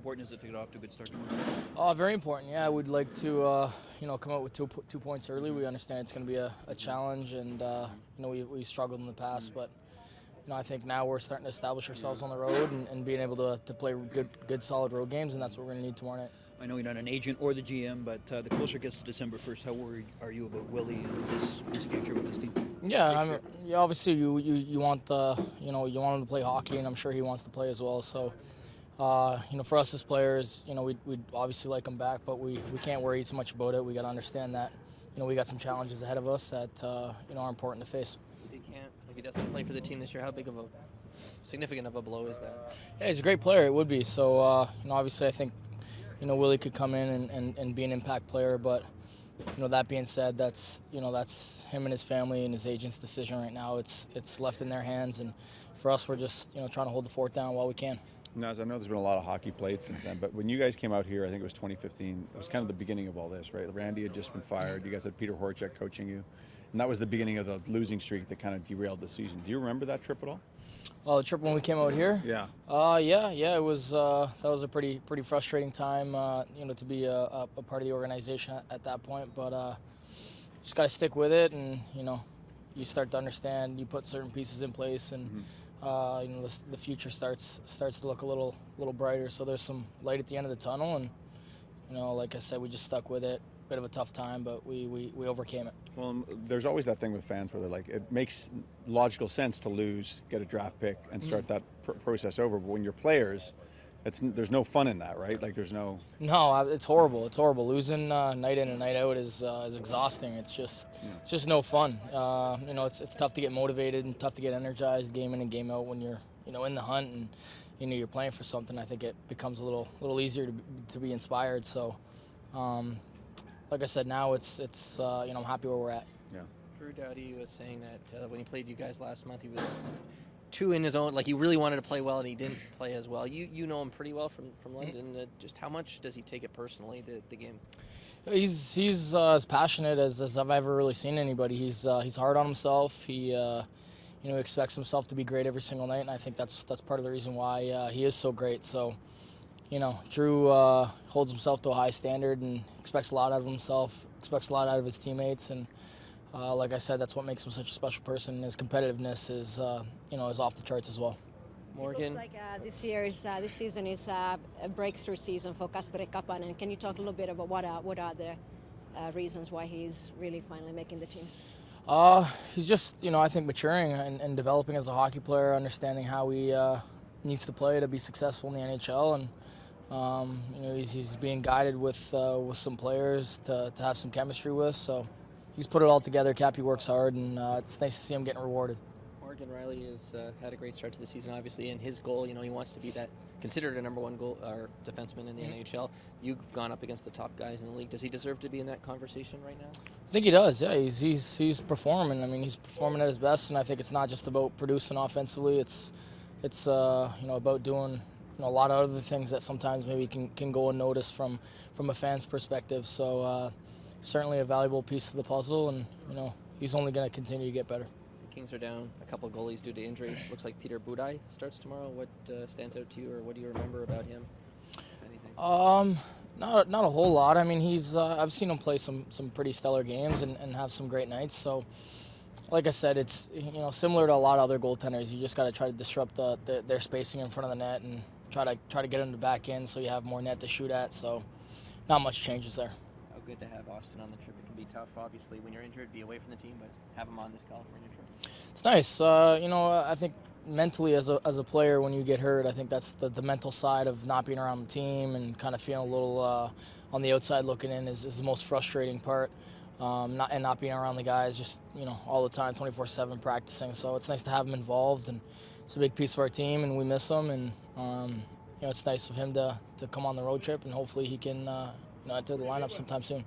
important is it to get off to a good start tomorrow? Very important. Yeah, we'd like to come out with 2 points early. We understand it's going to be a challenge, and we struggled in the past, but I think now we're starting to establish ourselves on the road and being able to play good solid road games, and that's what we're going to need tomorrow night. I know you're not an agent or the GM, but the closer it gets to December 1st, how worried are you about Willie and his future with this team? Yeah, obviously you want you want him to play hockey, and I'm sure he wants to play as well. So, for us as players, we'd obviously like him back, but we can't worry too much about it. We got to understand that, we got some challenges ahead of us that are important to face. If he doesn't play for the team this year, how big of a significant of a blow is that? Yeah, he's a great player. It would be. So, obviously I think, Willie could come in and be an impact player, but that being said, that's him and his family and his agent's decision right now. It's left in their hands, and for us, we're just trying to hold the fort down while we can. Naz, I know there's been a lot of hockey played since then, but when you guys came out here, I think it was 2015, it was kind of the beginning of all this, right? Randy had just been fired. You guys had Peter Horchak coaching you, and that was the beginning of the losing streak that kind of derailed the season. Do you remember that trip at all? Oh, the trip when we came out here? Yeah. Yeah. It was that was a pretty frustrating time, to be a part of the organization at that point. But just got to stick with it, and you start to understand. You put certain pieces in place, and the future starts to look a little brighter. So there's some light at the end of the tunnel, and like I said, we just stuck with it. Bit of a tough time, but we overcame it. Well, there's always that thing with fans where they're like, it makes logical sense to lose, get a draft pick, and start that process over. But when you're players, there's no fun in that, right? Like there's no. No, it's horrible. It's horrible. Losing night in and night out is exhausting. It's just no fun. It's tough to get motivated and tough to get energized game in and game out when you're in the hunt and you're playing for something. I think it becomes a little easier to be inspired. So. Like I said, now it's I'm happy where we're at. Yeah. Drew Doughty was saying that when he played you guys last month, he was too in his own. Like he really wanted to play well, and he didn't play as well. You know him pretty well from London. Just how much does he take it personally, the game? He's as passionate as I've ever really seen anybody. He's hard on himself. He expects himself to be great every single night, and I think that's part of the reason why he is so great. So. Drew holds himself to a high standard and expects a lot out of himself, expects a lot out of his teammates, and like I said, that's what makes him such a special person. His competitiveness is off the charts as well. Morgan, it looks like this season is a breakthrough season for Kasperi Kapanen. Can you talk a little bit about what are the reasons why he's really finally making the team? He's just I think maturing and developing as a hockey player, understanding how he needs to play to be successful in the NHL, and he's being guided with some players to have some chemistry with. So he's put it all together. Cappy works hard, and it's nice to see him getting rewarded. Morgan Riley has had a great start to the season, obviously, and his goal, he wants to be that considered a number one goal or defenseman in the NHL. You've gone up against the top guys in the league. Does he deserve to be in that conversation right now? I think he does. Yeah, he's performing. I mean, he's performing at his best, and I think it's not just about producing offensively. It's about doing a lot of other things that sometimes maybe can go unnoticed from a fan's perspective. So certainly a valuable piece of the puzzle, and he's only going to continue to get better. The Kings are down a couple of goalies due to injury. Looks like Peter Budaj starts tomorrow. What stands out to you, or what do you remember about him? Anything? Not a whole lot. I mean, he's I've seen him play some pretty stellar games and have some great nights. So. Like I said, it's similar to a lot of other goaltenders. You just got to try to disrupt their spacing in front of the net and try to get them to back in so you have more net to shoot at. So not much changes there. How good to have Austin on the trip. It can be tough, obviously, when you're injured, be away from the team, but have him on this California trip. It's nice. I think mentally as a player when you get hurt, I think that's the mental side of not being around the team and kind of feeling a little on the outside looking in is the most frustrating part. Not being around the guys just all the time 24/7 practicing, so it's nice to have him involved, and it's a big piece of our team and we miss him, and it's nice of him to come on the road trip, and hopefully he can enter the lineup sometime soon.